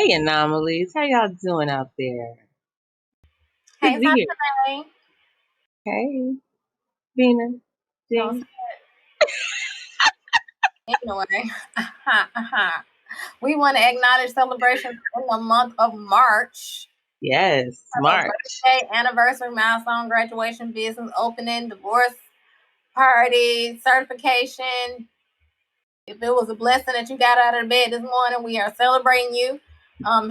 Hey, Anomalies. How y'all doing out there? Good Hey, to be here. Tasha. Hey, Bina. Don't Jean. say anyway. We want to acknowledge celebrations in the month of March. Yes, March. Birthday, anniversary, milestone, graduation, business opening, divorce party, certification. If it was a blessing that you got out of bed this morning, we are celebrating you.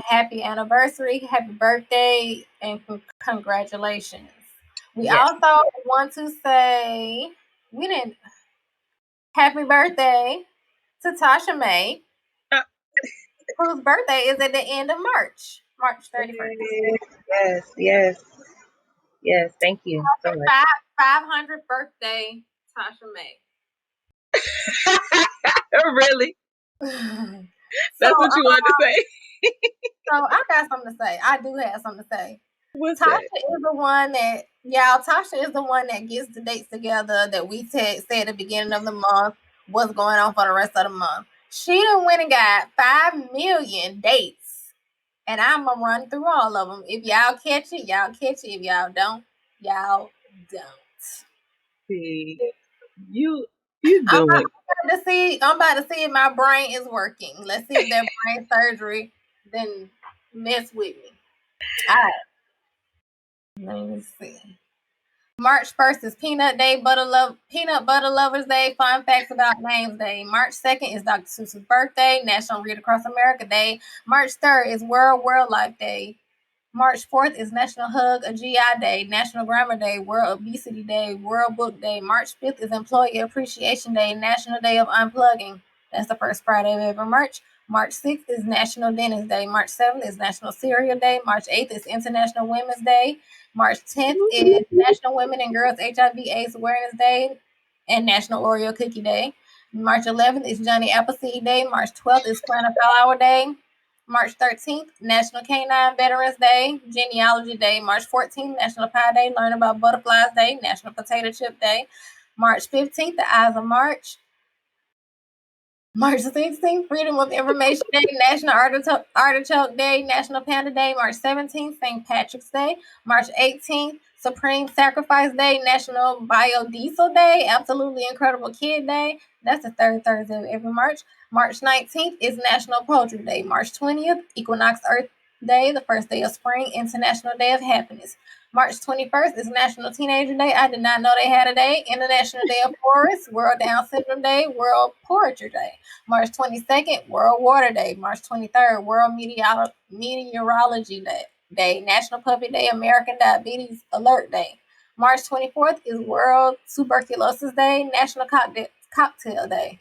Happy anniversary, happy birthday, and congratulations. We Yes. also want to say we didn't happy birthday to Tasha May, Uh, whose birthday is at the end of March, March 31st. Yes. Thank you so much. 500th birthday, Tasha May. Really? So, That's what you wanted to say? so I got something to say. I do have something to say. What's Tasha that? is the one that, y'all, Tasha is the one that gets the dates together that we said at the beginning of the month, what's going on for the rest of the month. She done went and got 5 million dates. And I'm going to run through all of them. If y'all catch it, y'all catch it. If y'all don't, y'all don't. See, you do I'm it. about to see if my brain is working. Let's see if that brain surgery then mess with me. All right. Let me see. March 1st is Peanut Butter Lovers Day. Fun facts about names day. March 2nd is Dr. Seuss's birthday. National Read Across America Day. March 3rd is World Life Day. March 4th is National Hug a GI Day, National Grammar Day, World Obesity Day, World Book Day. March 5th is Employee Appreciation Day, National Day of Unplugging. That's the first Friday of every March. March 6th is National Dentist Day. March 7th is National Cereal Day. March 8th is International Women's Day. March 10th is National Women and Girls HIV/AIDS Awareness Day and National Oreo Cookie Day. March 11th is Johnny Appleseed Day. March 12th is Flower Day. March 13th, National Canine Veterans Day, Genealogy Day. March 14th, National Pie Day, Learn About Butterflies Day, National Potato Chip Day. March 15th, The Eyes of March. March 16th, Freedom of Information Day, National Artichoke Day, National Panda Day. March 17th, St. Patrick's Day. March 18th, Supreme Sacrifice Day, National Biodiesel Day, Absolutely Incredible Kid Day. That's the third Thursday of every March. March 19th is National Poetry Day. March 20th, Equinox Earth Day, the first day of spring, International Day of Happiness. March 21st is National Teenager Day. I did not know they had a day. International Day of Forest, World Down Syndrome Day, World Poetry Day. March 22nd, World Water Day. March 23rd, World Meteorology Day. National Puppy Day, American Diabetes Alert Day. March 24th is World Tuberculosis Day, National Cocktail Day.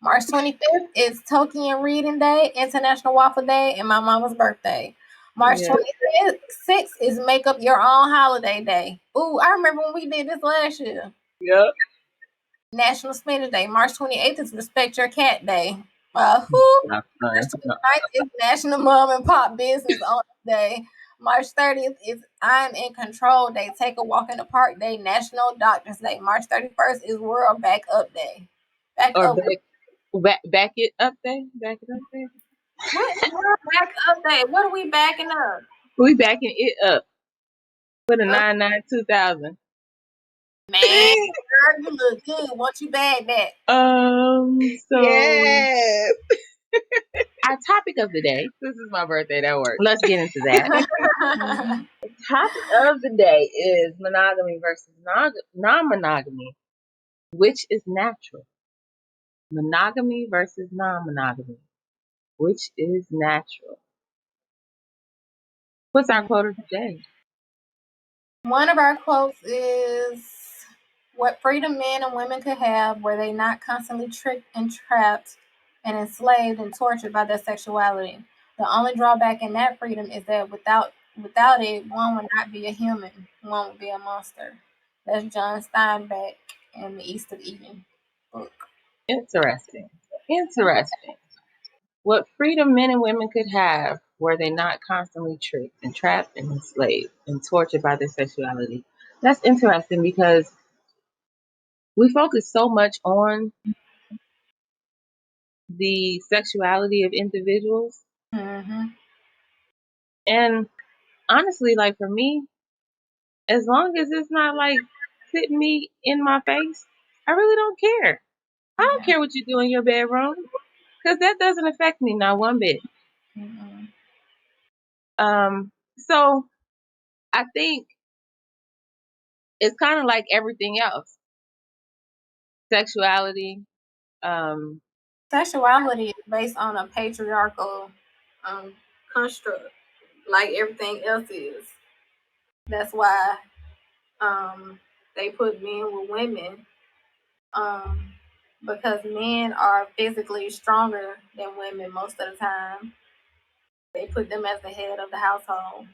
March 25th is Tolkien Reading Day, International Waffle Day, and my mama's birthday. March 26th is Make Up Your Own Holiday Day. Ooh, I remember when we did this last year. Yep. National Spinach Day. March 28th is Respect Your Cat Day. March 29th is National Mom and Pop Business Owner Day. March 30th is I'm in Control Day. Take a Walk in the Park Day. National Doctors Day. March 31st is World Back Up Day. Back it up there. Back it up there. What World Back Up Day? What are we backing up? We backing it up for the 9/9/2000. Man, girl, you look good. What you bag that? So Yes. our topic of the day. This is my birthday. That works. Let's get into that. The topic of the day is monogamy versus non-monogamy. Which is natural? Monogamy versus non-monogamy. Which is natural? What's our quote of the day? One of our quotes is, what freedom men and women could have were they not constantly tricked and trapped and enslaved and tortured by their sexuality. The only drawback in that freedom is that without it, one would not be a human, one would be a monster. That's John Steinbeck in the East of Eden book. Interesting. What freedom men and women could have were they not constantly tricked and trapped and enslaved and tortured by their sexuality. That's interesting because we focus so much on the sexuality of individuals, Mm-hmm. And honestly, like for me, as long as it's not like sitting me in my face, I really don't care. I don't Yeah. care what you do in your bedroom because that doesn't affect me not one bit. Mm-mm. So I think it's kind of like everything else. Sexuality, um, Sexuality is based on a patriarchal um, construct, like everything else is. That's why they put men with women, um, because men are physically stronger than women most of the time. They put them as the head of the household,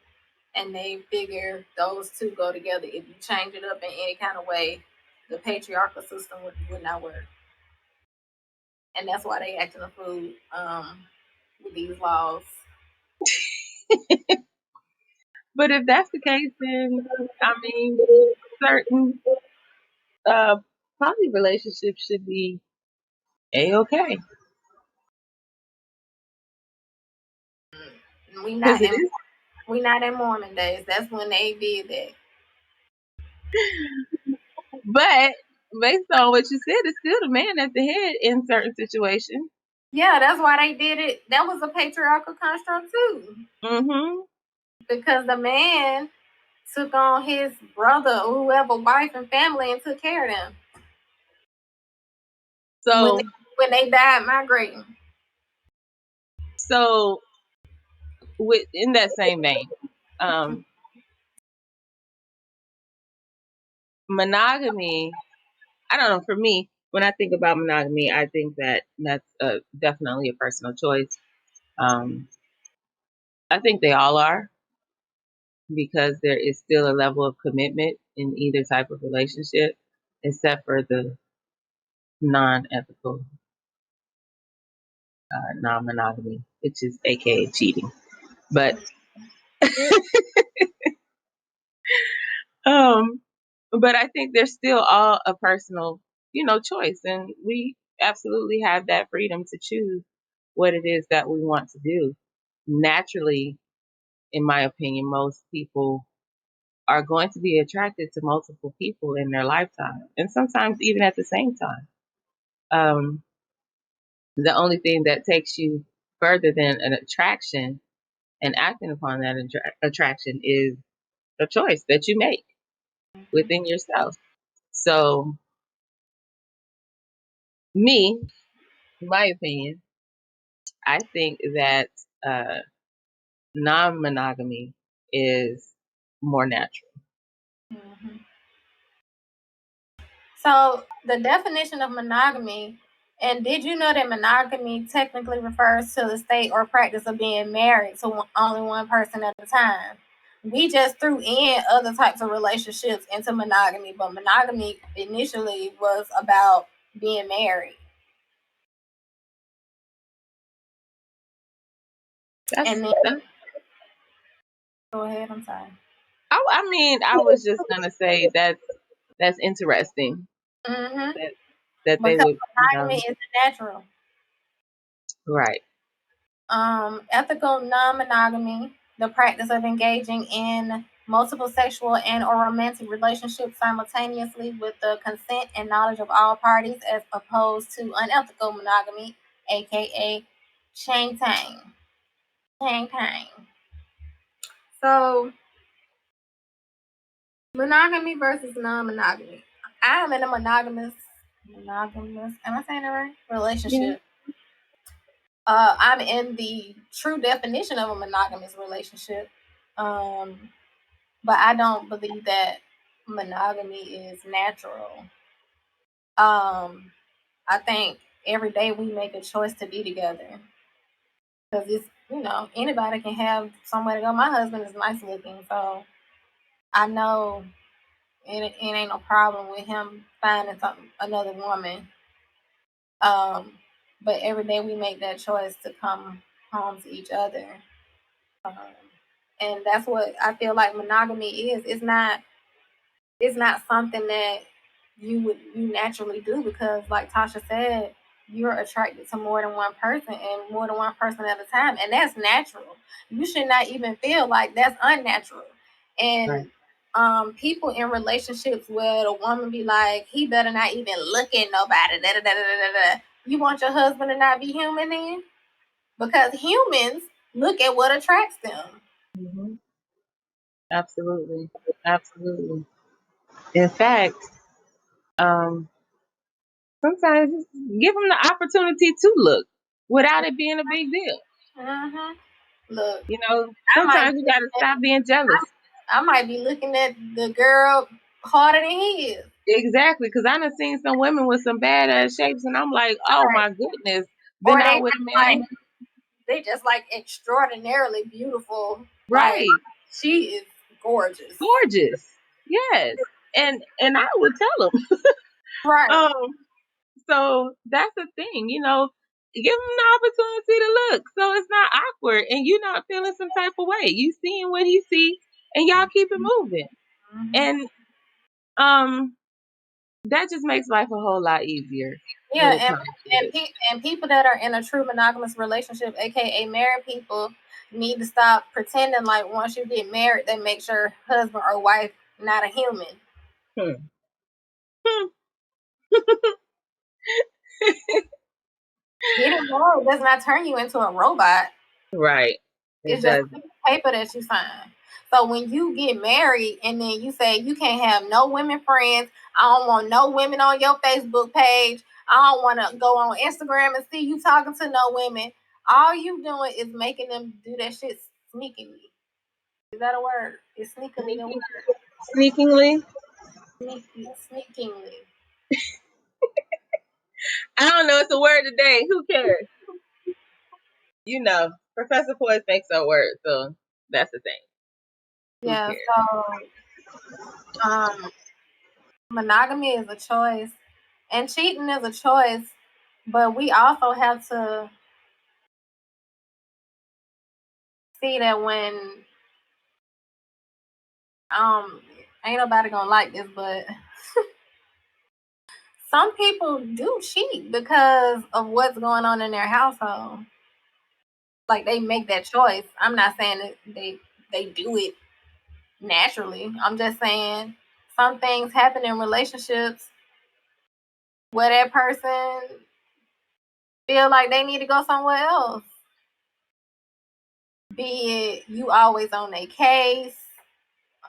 and they figure those two go together. If you change it up in any kind of way, the patriarchal system would not work, and that's why they acting a fool with these laws. but if that's the case, then I mean, certain uh, poly relationships should be a-okay We because not it in is. we not in Mormon days. That's when they did that. But based on what you said, it's still the man at the head in certain situations. Yeah, that's why they did it. That was a patriarchal construct too, Hmm. because the man took on his brother or whoever, wife and family, and took care of them when So, they, when they died migrating. so with in that same vein, um, monogamy. I don't know. For me, when I think about monogamy, I think that that's definitely a personal choice. Um, I think they all are because there is still a level of commitment in either type of relationship, except for the non-ethical non-monogamy, which is aka cheating. But um, but I think there's still all a personal, choice, and we absolutely have that freedom to choose what it is that we want to do. Naturally, in my opinion, most people are going to be attracted to multiple people in their lifetime, and sometimes even at the same time. Um, the only thing that takes you further than an attraction and acting upon that attraction is a choice that you make within yourself. So, me, in my opinion, I think that uh, non monogamy is more natural. Mm-hmm. So the definition of monogamy, and did you know that monogamy technically refers to the state or practice of being married to only one person at a time? We just threw in other types of relationships into monogamy, but monogamy initially was about being married. That's And then, that. go ahead, I'm sorry. I mean, I was just gonna say that's interesting Mm-hmm. that that they Because would, monogamy is natural. right. Ethical non-monogamy, the practice of engaging in multiple sexual and or romantic relationships simultaneously with the consent and knowledge of all parties, as opposed to unethical monogamy, aka chain tang. Chain tang. So monogamy versus non-monogamy. I am in a monogamous. Am I saying that right? Yeah. Relationship. I'm in the true definition of a monogamous relationship. Um, but I don't believe that monogamy is natural. I think every day we make a choice to be together because it's anybody can have somewhere to go. My husband is nice looking, so I know it ain't no problem with him finding another woman. Um, but every day we make that choice to come home to each other. Um, and that's what I feel like monogamy is. It's not something that you naturally do because, like Tasha said, you're attracted to more than one person and more than one person at a time, and that's natural. You should not even feel like that's unnatural. And people in relationships where the woman be like, he better not even look at nobody. Da, da, da, da, da, da. You want your husband to not be human then? Because humans look at what attracts them. Mm-hmm. Absolutely. Absolutely. In fact, sometimes just give them the opportunity to look without it being a big deal. Mm-hmm. Look, You know, I might sometimes you got to stop being jealous. I might be looking at the girl harder than he is. Exactly, because I done seen some women with some badass shapes, and I'm like, oh Right. my goodness. Then Or I would imagine, they just like extraordinarily beautiful. Like right, she is gorgeous. gorgeous, yes, and I would tell them. Right. So that's the thing, you know, give them the opportunity to look, so it's not awkward, and you're not feeling some type of way. You seeing what he see, and y'all keep it moving, Mm-hmm. and that just makes life a whole lot easier when Yeah, it comes to this. and people that are in a true monogamous relationship, aka married people, need to stop pretending like once you get married, that makes your husband or wife not a human. Hmm. Hmm. Getting married does not turn you into a robot. Right. It It's just does. paper that you sign. So when you get married and then you say you can't have no women friends, I don't want no women on your Facebook page, I don't want to go on Instagram and see you talking to no women. All you doing is making them do that shit sneakily. Is that a word? Is sneakily a word? Sneakingly. Sneakingly. I don't know. It's a word today. Who cares? You know, Professor Poised makes a word, so that's the thing. Who Yeah. cares? So monogamy is a choice, and cheating is a choice, but we also have to see that when ain't nobody gonna like this, but some people do cheat because of what's going on in their household. Like they make that choice. I'm not saying that they do it naturally. I'm just saying some things happen in relationships where that person feel like they need to go somewhere else. Be it you always on their case,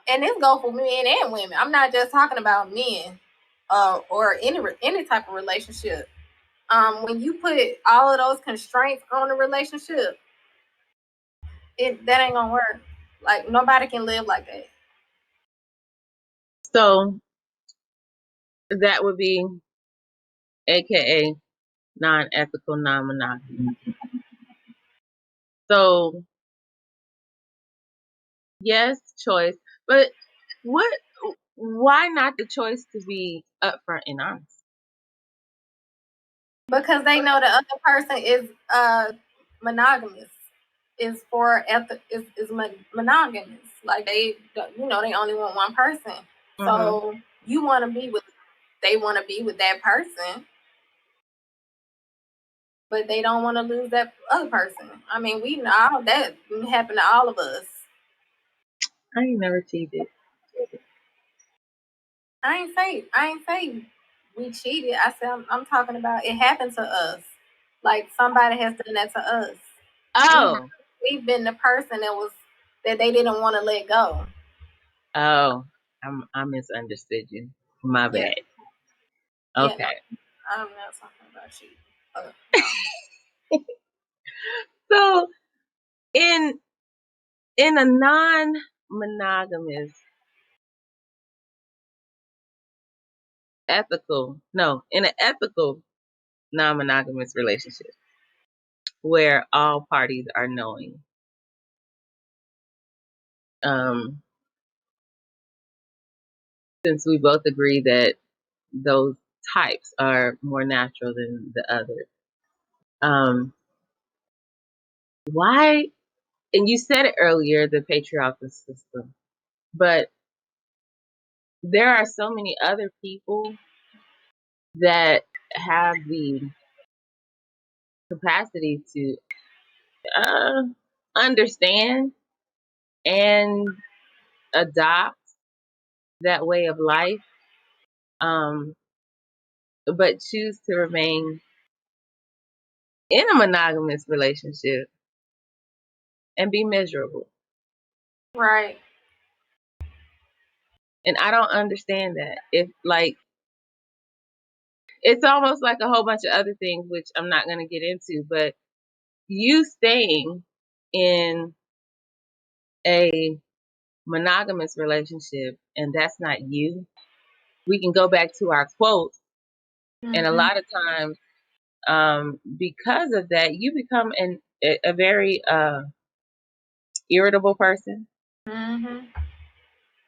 and this go for men and women. I'm not just talking about men, or any type of relationship. When you put all of those constraints on a relationship, that ain't gonna work. Like nobody can live like that. So that would be AKA non-ethical non-monogamy. So yes, choice, but what? Why not the choice to be upfront and honest? Because they know the other person is monogamous. Is for monogamous. Like they only want one person. Mm-hmm. So you want to be with they want to be with that person, but they don't want to lose that other person. I mean, we know that happened to all of us. I ain't never cheated. I ain't say we cheated. I said I'm talking about it happened to us. Like somebody has done that to us. We've Oh, we've been the person that they didn't want to let go. oh, I misunderstood you. My Yeah, bad. yeah. No, Okay. I'm not talking about cheating. No. So in a non-monogamous in an ethical non-monogamous relationship where all parties are knowing, um, since we both agree that those types are more natural than the others, um, why? And you said it earlier, the patriarchal system, but there are so many other people that have the capacity to understand and adopt that way of life, but choose to remain in a monogamous relationship and be miserable. Right. And I don't understand that. If like, it's almost like a whole bunch of other things, which I'm not going to get into, but you staying in a monogamous relationship and that's not you. We can go back to our quote, and a lot of times, because of that, you become a very irritable person. Mm-hmm.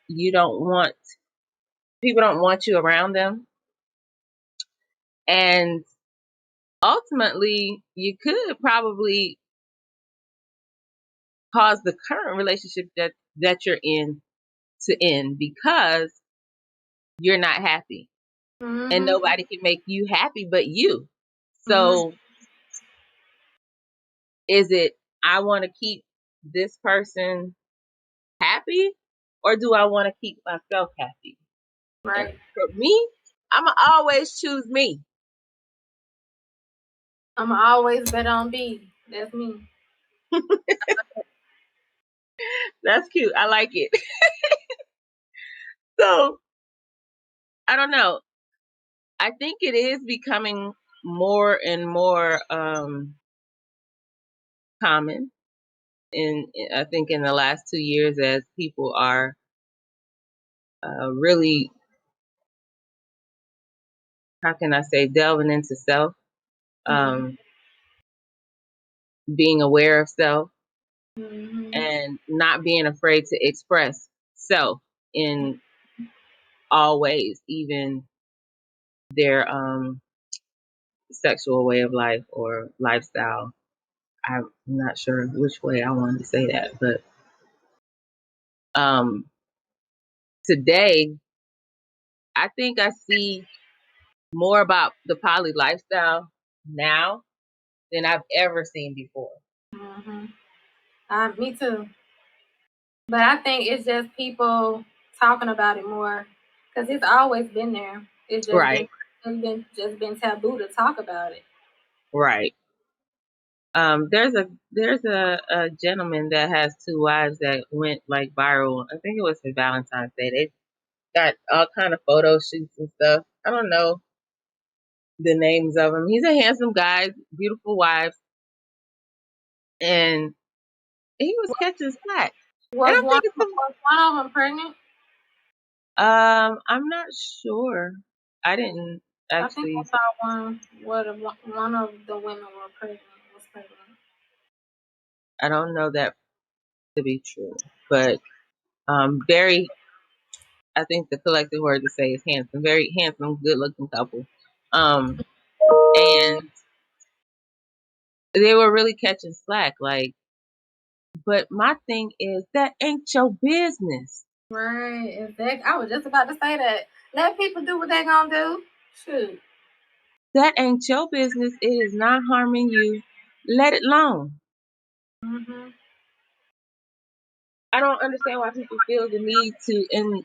You don't want people don't want you around them, and ultimately, you could probably cause the current relationship that you're in to end because you're not happy, and Mm-hmm. nobody can make you happy but you. Mm-hmm. So, is it I want to keep this person happy, or do I want to keep myself happy? And Right. for me, I'ma always choose me. I'm always bet on B. That's me. That's cute. I like it. So I don't know. I think it is becoming more and more common I think in the last 2 years as people are really, how can I say, delving into self, Mm-hmm. um, being aware of self, Mm-hmm. and not being afraid to express self in all ways, even their sexual way of life or lifestyle. I'm not sure which way I wanted to say that, but um, today I think I see more about the poly lifestyle now than I've ever seen before. Mm-hmm. Me too. But I think it's just people talking about it more because it's always been there. Right, Just been taboo to talk about it. right. There's a gentleman that has two wives that went like viral. I think it was for Valentine's Day. They got all kind of photo shoots and stuff. I don't know the names of him. He's a handsome guy, beautiful wives, and he was catching slack. And I'm thinking, Was one of them pregnant? I'm not sure. I didn't I think I actually. saw one where one of the women was pregnant. I don't know that to be true, but very. I think the collective word to say is handsome. Very handsome, good-looking couple. Um, and they were really catching slack. Like, but my thing is that ain't your business. Right, exactly. I was just about to say that. Let people do what they gonna do. Shoot. That ain't your business. It is not harming you. Let it alone. Mhm. I don't understand why people feel the need to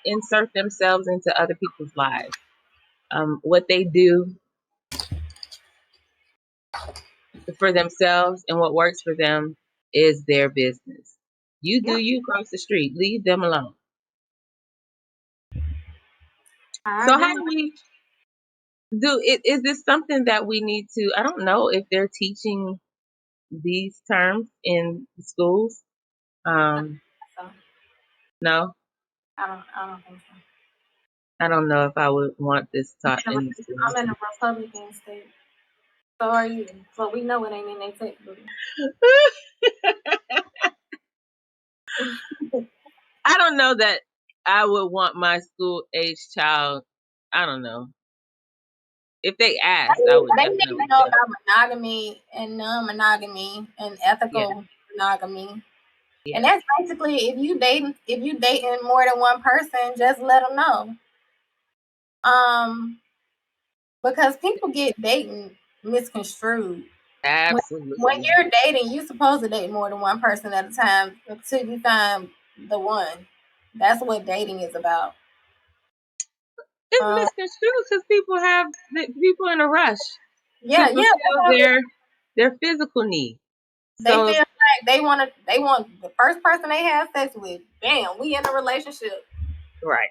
insert themselves into other people's lives. What they do for themselves and what works for them is their business. You do Yep. you cross the street. Leave them alone. I So how agree. do we do it? Is this something that we need to? I don't know if they're teaching these terms in schools. Um, So no, I don't think so. I don't know if I would want this taught in the schools. I'm in a Republican state. So are you. So we know it ain't in their textbook. I don't know that I would want my school age child. I don't know. If they asked, I would They need to definitely know tell them. about monogamy and non-monogamy and Yeah, ethical monogamy. And yeah, that's basically if you dating more than one person, just let them know. Um, because people get dating misconstrued. When Absolutely. you're dating, you're supposed to date more than one person at a time until you find the one. That's what dating is about. It's Um, misconstrued because people in a rush to yeah, yeah. fulfill their physical needs. They feel So like they want the first person they have sex with. Bam, we in a relationship. right,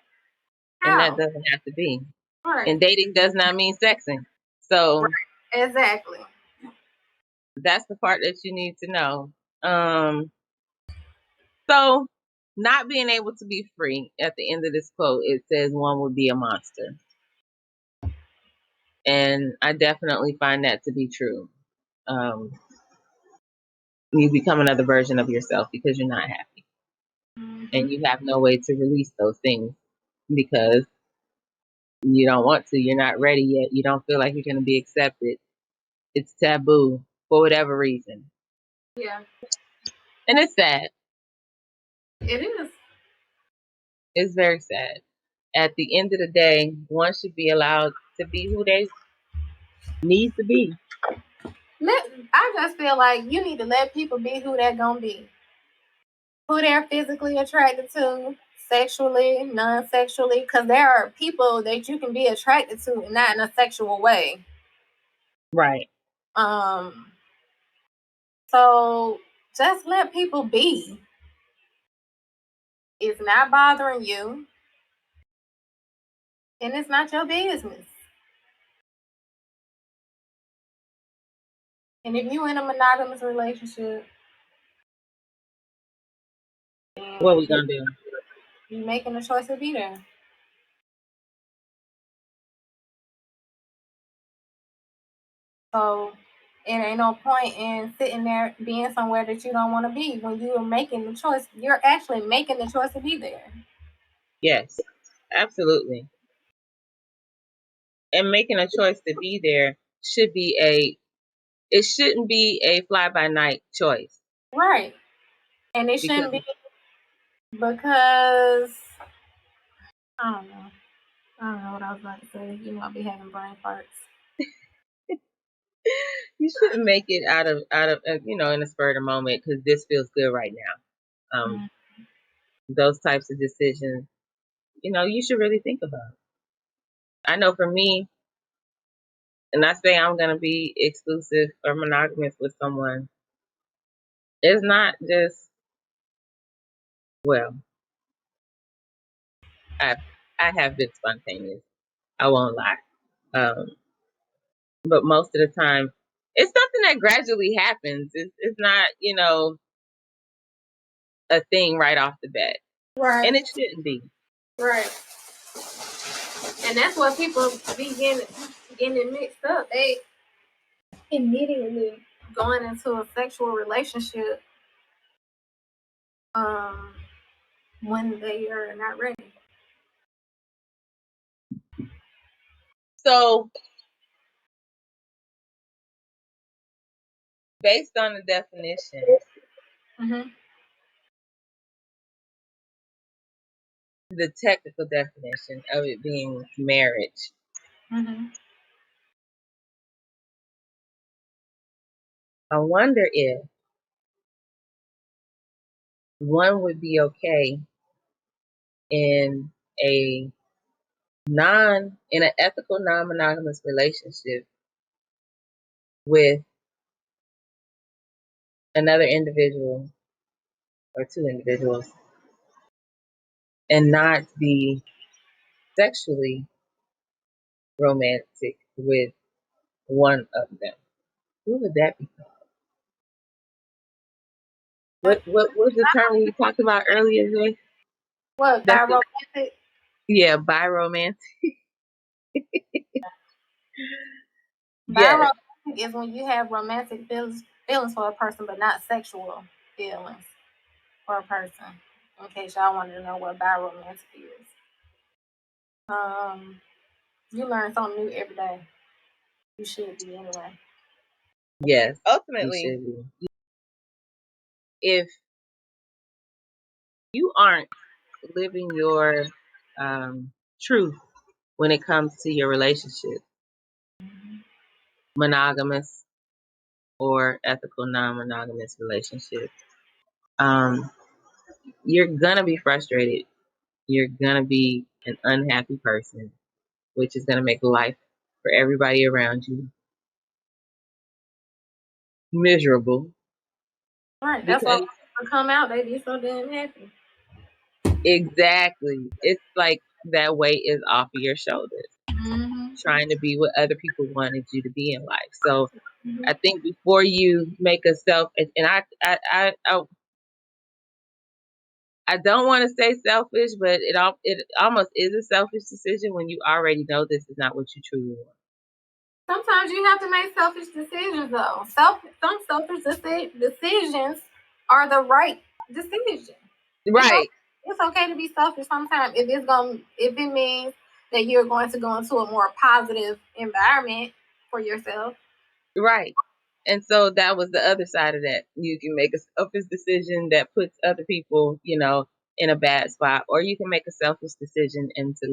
and that How? doesn't have to be. Right. And dating does not mean sexing. So Exactly. that's the part that you need to know. So not being able to be free at the end of this quote, it says one would be a monster. And I definitely find that to be true. Um, you become another version of yourself because you're not happy. And Mm-hmm. you have no way to release those things because you don't want to. You're not ready yet. You don't feel like you're going to be accepted. It's taboo for whatever reason. Yeah, And it's sad. it is. It's very sad. At the end of the day, one should be allowed to be who they need to be. I just feel like you need to let people be who they're gonna be, who they're physically attracted to, sexually, non-sexually, because there are people that you can be attracted to, and not in a sexual way. Right. Um, so just let people be. It's not bothering you, and it's not your business. And if you in a monogamous relationship, What then we gonna do? you're making a choice to be there. So it ain't no point in sitting there being somewhere that you don't want to be when you're making the choice. You're actually making the choice to be there. Yes, absolutely. And making a choice to be there should be it shouldn't be a fly by night choice Right. And it because shouldn't be because I don't know. I don't know what I was about to say. You know, I'll be having brain farts. you shouldn't make it out of in a spur of the moment because this feels good right now. Mm. Those types of decisions, you should really think about. I know for me, and I say I'm gonna be exclusive or monogamous with someone. It's not just well, I I have been spontaneous. I won't lie. Um, but most of the time, it's something that gradually happens. It's not a thing right off the bat, Right. and it shouldn't be. Right. And that's what people be getting it mixed up. They immediately going into a sexual relationship um when they are not ready. So, based on the definition, Mm-hmm. the technical definition of it being marriage, Mm-hmm. I wonder if one would be okay in a in an ethical non-monogamous relationship with another individual or two individuals and not be sexually romantic with one of them. Who would that be? What was the term we talked about earlier, Jay? What That's by it. romantic? Yeah, biromance. By Yes, romantic is when you have romantic feelings for a person, but not sexual feelings for a person. In case y'all wanted to know what bi romantic is, you learn something new every day. You should be anyway. yes. Ultimately, if you aren't living your truth when it comes to your relationship, monogamous, or ethical non-monogamous relationships, you're gonna be frustrated. You're gonna be an unhappy person, which is gonna make life for everybody around you miserable. Right. That's why when Because people come out, they be so damn happy. exactly, it's like that weight is off of your shoulders, trying to be what other people wanted you to be in life. So I think before you make a self, and I don't want to say selfish, but it almost is a selfish decision when you already know this is not what you truly want. Sometimes you have to make selfish decisions, though. Some selfish decisions are the right decision. Right, It's okay to be selfish sometimes if it means that you're going to go into a more positive environment for yourself. right. And so that was the other side of that. You can make a selfish decision that puts other people, in a bad spot, or you can make a selfish decision and to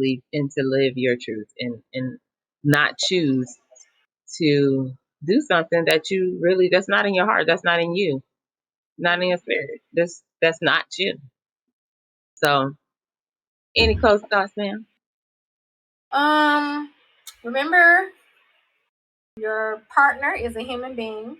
live your truth and not choose to do something that you really, that's not in your heart, that's not in you, not in your spirit. That's not you. So, any close thoughts, ma'am? Remember, your partner is a human being.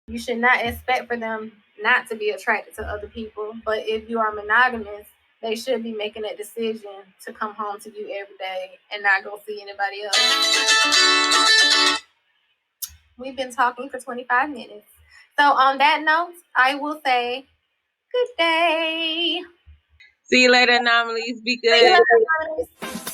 You should not expect for them not to be attracted to other people. But if you are monogamous, they should be making a decision to come home to you every day and not go see anybody else. We've been talking for 25 minutes. So on that note, I will say good day. See you later, Anomalies. Be See you good. later, guys.